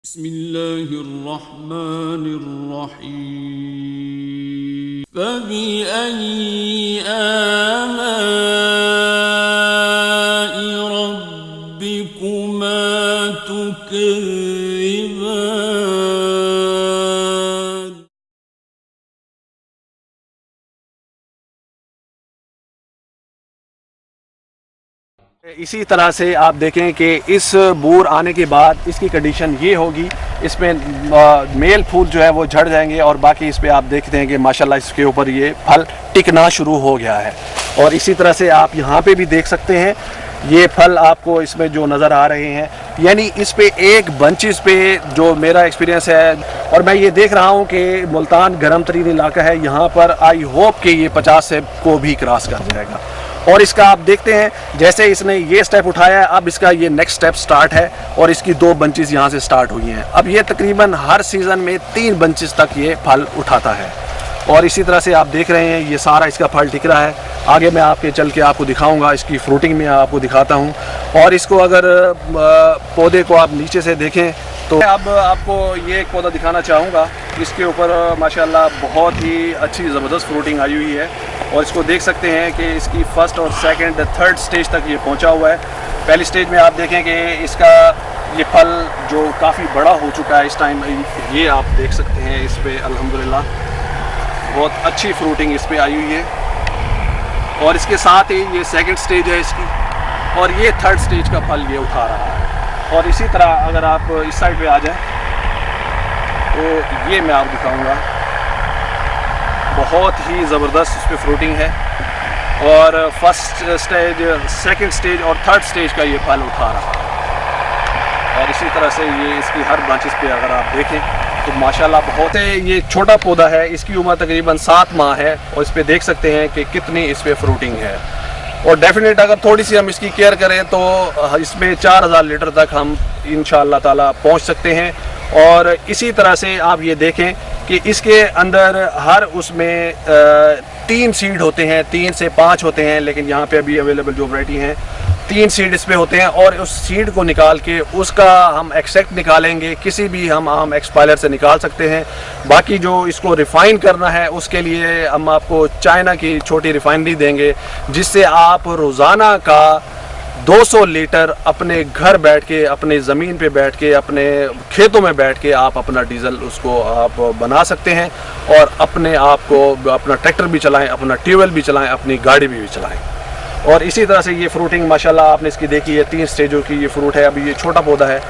बिस्मिल्लाहिर्रहमानिर्रहीम फबिअय्यि आलाइ रब्बिकुमा तुकज़्ज़िबान। इसी तरह से आप देखें कि इस बूर आने के बाद इसकी कंडीशन ये होगी, इसमें मेल फूल जो है वो झड़ जाएंगे और बाकी इस पे आप देखते हैं कि माशाल्लाह इसके ऊपर ये फल टिकना शुरू हो गया है। और इसी तरह से आप यहाँ पे भी देख सकते हैं ये फल आपको इसमें जो नज़र आ रहे हैं, यानी इस पे एक बंचेस पे जो मेरा एक्सपीरियंस है और मैं ये देख रहा हूँ कि मुल्तान गर्म तरीन इलाका है, यहाँ पर आई होप कि ये 50 से को भी क्रॉस कर जाएगा। और इसका आप देखते हैं जैसे इसने ये स्टेप उठाया है, अब इसका ये नेक्स्ट स्टेप स्टार्ट है और इसकी 2 बंचेस यहाँ से स्टार्ट हुई हैं। अब ये तकरीबन हर सीज़न में 3 बंचेस तक ये फल उठाता है। और इसी तरह से आप देख रहे हैं ये सारा इसका फल टिक रहा है। आगे मैं आपके चल के आपको दिखाऊंगा, इसकी फ्रूटिंग में आपको दिखाता हूँ। और इसको अगर पौधे को आप नीचे से देखें तो अब आपको ये एक पौधा दिखाना चाहूँगा। इसके ऊपर माशाल्लाह बहुत ही अच्छी ज़बरदस्त फ्रूटिंग आई हुई है और इसको देख सकते हैं कि इसकी फ़र्स्ट और सेकंड थर्ड स्टेज तक ये पहुंचा हुआ है। पहली स्टेज में आप देखें कि इसका ये फल जो काफ़ी बड़ा हो चुका है इस टाइम, ये आप देख सकते हैं इस पर अल्हम्दुलिल्लाह बहुत अच्छी फ्रूटिंग इस पर आई हुई है। और इसके साथ ही ये सेकंड स्टेज है इसकी और ये थर्ड स्टेज का फल ये उठा रहा है। और इसी तरह अगर आप इस साइड पे आ जाएं तो ये मैं आपको दिखाऊंगा, बहुत ही ज़बरदस्त इस पर फ्रूटिंग है और फर्स्ट स्टेज, सेकंड स्टेज और थर्ड स्टेज का ये फल उठा रहा है। और इसी तरह से ये इसकी हर ब्रांचेस पे अगर आप देखें तो माशाल्लाह बहुत है। ये छोटा पौधा है, इसकी उम्र तकरीबन 7 माह है और इस पे देख सकते हैं कि कितनी इस पे फ्रूटिंग है। और डेफिनेट अगर थोड़ी सी हम इसकी केयर करें तो इसमें 4000 लीटर तक हम इंशाअल्लाह ताला पहुंच सकते हैं। और इसी तरह से आप ये देखें कि इसके अंदर हर उसमें 3 सीड होते हैं, 3 से 5 होते हैं, लेकिन यहाँ पे अभी अवेलेबल जो वैरायटी हैं 3 सीड इस पे होते हैं। और उस सीड को निकाल के उसका हम एक्सट्रैक्ट निकालेंगे, किसी भी हम आम एक्सपायलर से निकाल सकते हैं। बाकी जो इसको रिफ़ाइन करना है उसके लिए हम आपको चाइना की छोटी रिफ़ाइनरी देंगे, जिससे आप रोज़ाना का 200 लीटर अपने घर बैठ के, अपने ज़मीन पे बैठ के, अपने खेतों में बैठ के आप अपना डीज़ल उसको आप बना सकते हैं और अपने आप को अपना ट्रैक्टर भी चलाएं, अपना ट्यूबवेल भी चलाएं, अपनी गाड़ी भी चलाएं। और इसी तरह से ये फ्रूटिंग माशाल्लाह आपने इसकी देखी है, 3 स्टेजों की ये फ्रूट है। अभी ये छोटा पौधा है।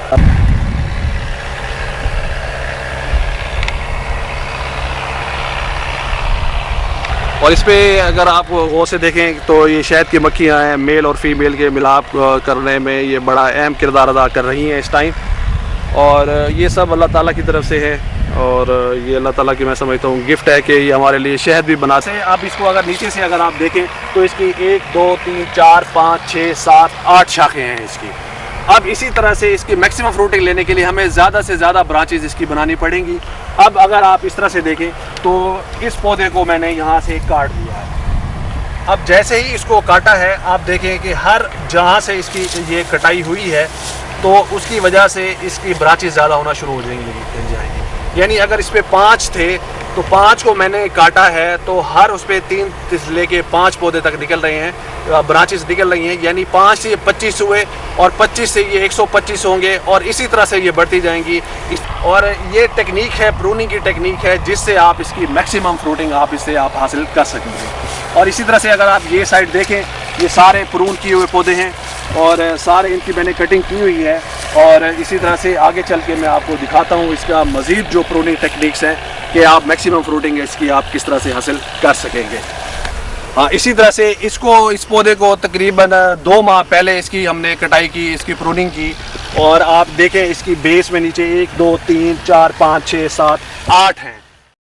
और इस पे अगर आप गौर से देखें तो ये शहद की मक्खियाँ हैं, मेल और फीमेल के मिलाप करने में ये बड़ा अहम किरदार अदा कर रही हैं इस टाइम। और ये सब अल्लाह ताला की तरफ से है और ये अल्लाह ताला की मैं समझता हूँ गिफ्ट है कि ये हमारे लिए शहद भी बनाते हैं। आप इसको अगर नीचे से अगर आप देखें तो इसकी 1 2 3 4 5 6 7 8 शाखें हैं इसकी। अब इसी तरह से इसकी मैक्सिमम फ्रूटिंग लेने के लिए हमें ज़्यादा से ज़्यादा ब्रांचेज इसकी बनानी पड़ेंगी। अब अगर आप इस तरह से देखें तो इस पौधे को मैंने यहाँ से काट दिया है। अब जैसे ही इसको काटा है आप देखें कि हर जहाँ से इसकी ये कटाई हुई है तो उसकी वजह से इसकी ब्रांचेज ज़्यादा होना शुरू हो जाएंगी। यानी अगर इस पे 5 थे तो 5 को मैंने काटा है तो हर उस पे 3 लेके 5 पौधे तक निकल रहे हैं, ब्रांचेस निकल रही हैं। यानी 5 से ये 25 हुए और 25 से ये 125 होंगे और इसी तरह से ये बढ़ती जाएंगी। और ये टेक्निक है, प्रूनिंग की टेक्निक है, जिससे आप इसकी मैक्सिमम फ्रूटिंग आप इससे आप हासिल कर सकेंगे। और इसी तरह से अगर आप ये साइड देखें, ये सारे प्रून किए हुए पौधे हैं और सारे इनकी मैंने कटिंग की हुई है। और इसी तरह से आगे चल के मैं आपको दिखाता हूँ इसका मज़ीद जो प्रूनिंग टेक्निक्स हैं कि आप मैक्सिमम फ्रूटिंग इसकी आप किस तरह से हासिल कर सकेंगे। हाँ, इसी तरह से इसको, इस पौधे को तकरीबन 2 माह पहले इसकी हमने कटाई की, इसकी प्रूनिंग की। और आप देखें इसकी बेस में नीचे 1 2 3 4 5 6 7 8 हैं।